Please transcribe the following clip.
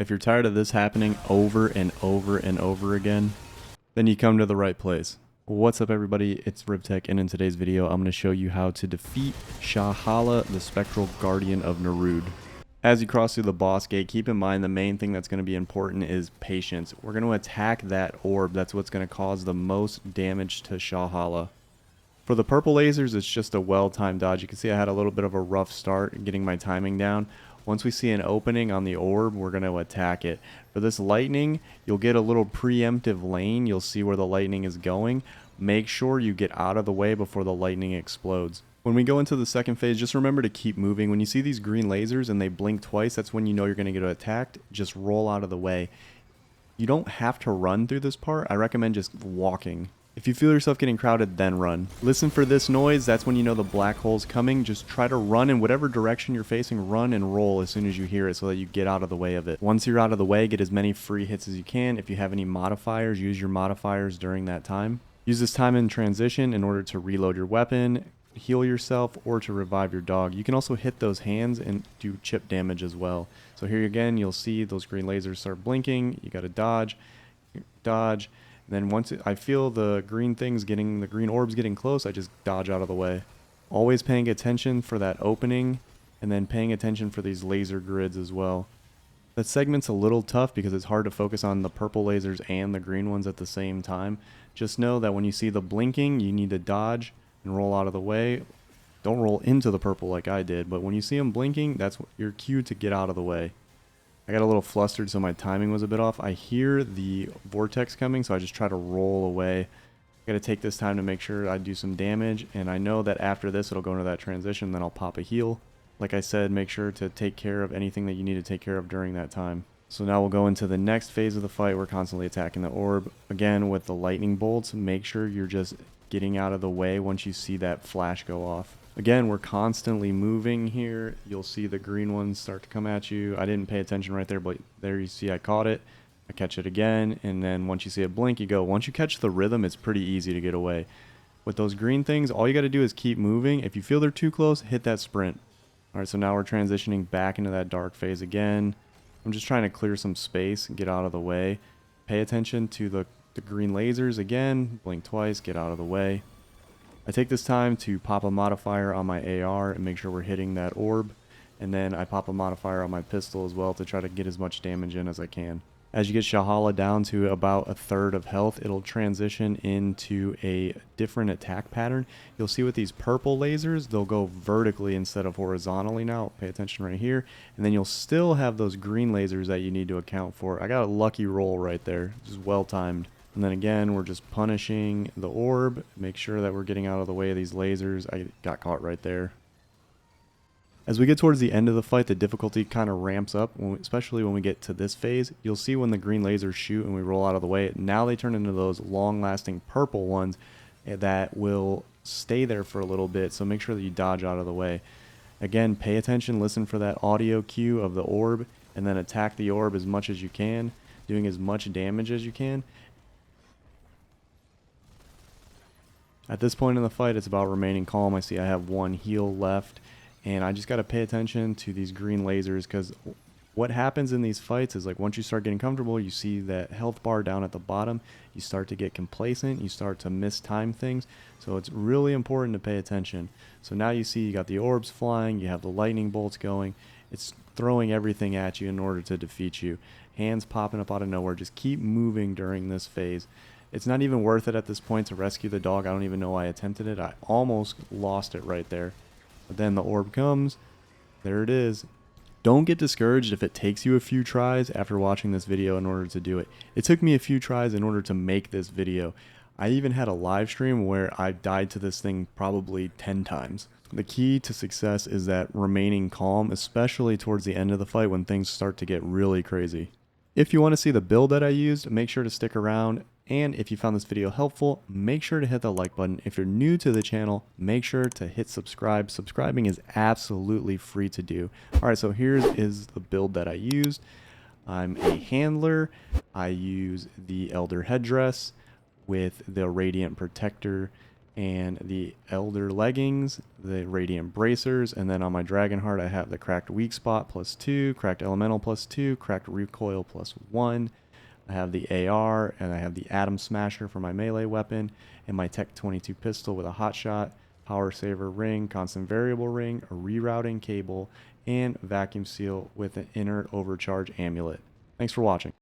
If you're tired of this happening over and over and over again, then you come to the right place. What's up everybody, it's Rivtech, and in today's video I'm going to show you how to defeat SHA HALA, the Spectral Guardian of Nerude. As you cross through the boss gate, keep in mind the main thing that's going to be important is patience. We're going to attack that orb. That's what's going to cause the most damage to SHA HALA. For the purple lasers, it's just a well-timed dodge. You can see I had a little bit of a rough start getting my timing down. Once we see an opening on the orb, we're going to attack it. For this lightning, you'll get a little preemptive lane. You'll see where the lightning is going. Make sure you get out of the way before the lightning explodes. When we go into the second phase, just remember to keep moving. When you see these green lasers and they blink twice, that's when you know you're going to get attacked. Just roll out of the way. You don't have to run through this part. I recommend just walking. If you feel yourself getting crowded, then run. Listen for this noise. That's when you know the black hole's coming. Just try to run in whatever direction you're facing. Run and roll as soon as you hear it so that you get out of the way of it. Once you're out of the way, get as many free hits as you can. If you have any modifiers, use your modifiers during that time. Use this time in transition in order to reload your weapon, heal yourself, or to revive your dog. You can also hit those hands and do chip damage as well. So here again, you'll see those green lasers start blinking. You got to dodge, dodge. Then once I feel the green orbs getting close, I just dodge out of the way. Always paying attention for that opening, and then paying attention for these laser grids as well. That segment's a little tough because it's hard to focus on the purple lasers and the green ones at the same time. Just know that when you see the blinking, you need to dodge and roll out of the way. Don't roll into the purple like I did, but when you see them blinking, that's your cue to get out of the way. I got a little flustered, so my timing was a bit off. I hear the vortex coming, so I just try to roll away. I got to take this time to make sure I do some damage, and I know that after this it'll go into that transition, then I'll pop a heal. Like I said, make sure to take care of anything that you need to take care of during that time. So now we'll go into the next phase of the fight. We're constantly attacking the orb. Again, with the lightning bolts, make sure you're just getting out of the way once you see that flash go off. Again, we're constantly moving here. You'll see the green ones start to come at you. I didn't pay attention right there, but there you see I caught it. I catch it again, and then once you see it blink, you go. Once you catch the rhythm, it's pretty easy to get away. With those green things, all you got to do is keep moving. If you feel they're too close, hit that sprint. All right, so now we're transitioning back into that dark phase again. I'm just trying to clear some space and get out of the way. Pay attention to the green lasers again. Blink twice, get out of the way. I take this time to pop a modifier on my AR and make sure we're hitting that orb. And then I pop a modifier on my pistol as well to try to get as much damage in as I can. As you get SHA HALA down to about a third of health, it'll transition into a different attack pattern. You'll see with these purple lasers, they'll go vertically instead of horizontally now. Pay attention right here. And then you'll still have those green lasers that you need to account for. I got a lucky roll right there, just well timed. And then again, we're just punishing the orb. Make sure that we're getting out of the way of these lasers. I got caught right there. As we get towards the end of the fight, the difficulty kind of ramps up, especially when we get to this phase. You'll see when the green lasers shoot and we roll out of the way. Now they turn into those long-lasting purple ones that will stay there for a little bit, so make sure that you dodge out of the way. Again, pay attention, listen for that audio cue of the orb, and then attack the orb as much as you can, doing as much damage as you can. At this point in the fight, it's about remaining calm. I see I have one heal left, and I just got to pay attention to these green lasers, because what happens in these fights is, like, once you start getting comfortable, you see that health bar down at the bottom, you start to get complacent, you start to mistime things, so it's really important to pay attention. So now you see you got the orbs flying, you have the lightning bolts going, it's throwing everything at you in order to defeat you. Hands popping up out of nowhere. Just keep moving during this phase. It's not even worth it at this point to rescue the dog. I don't even know why I attempted it. I almost lost it right there. But then the orb comes. There it is. Don't get discouraged if it takes you a few tries after watching this video in order to do it. It took me a few tries in order to make this video. I even had a live stream where I died to this thing probably 10 times. The key to success is that remaining calm, especially towards the end of the fight when things start to get really crazy. If you want to see the build that I used, make sure to stick around. And if you found this video helpful, make sure to hit the like button. If you're new to the channel, make sure to hit subscribe. Subscribing is absolutely free to do. Alright, so here is the build that I used. I'm a handler. I use the Elder headdress with the Radiant Protector and the Elder leggings, the Radiant bracers, and then on my Dragonheart I have the Cracked Weak Spot +2, Cracked Elemental +2, Cracked Recoil +1. I have the AR, and I have the Atom Smasher for my melee weapon, and my Tech 22 pistol with a hot shot, Power Saver ring, constant variable ring, a rerouting cable, and vacuum seal with an inert overcharge amulet. Thanks for watching.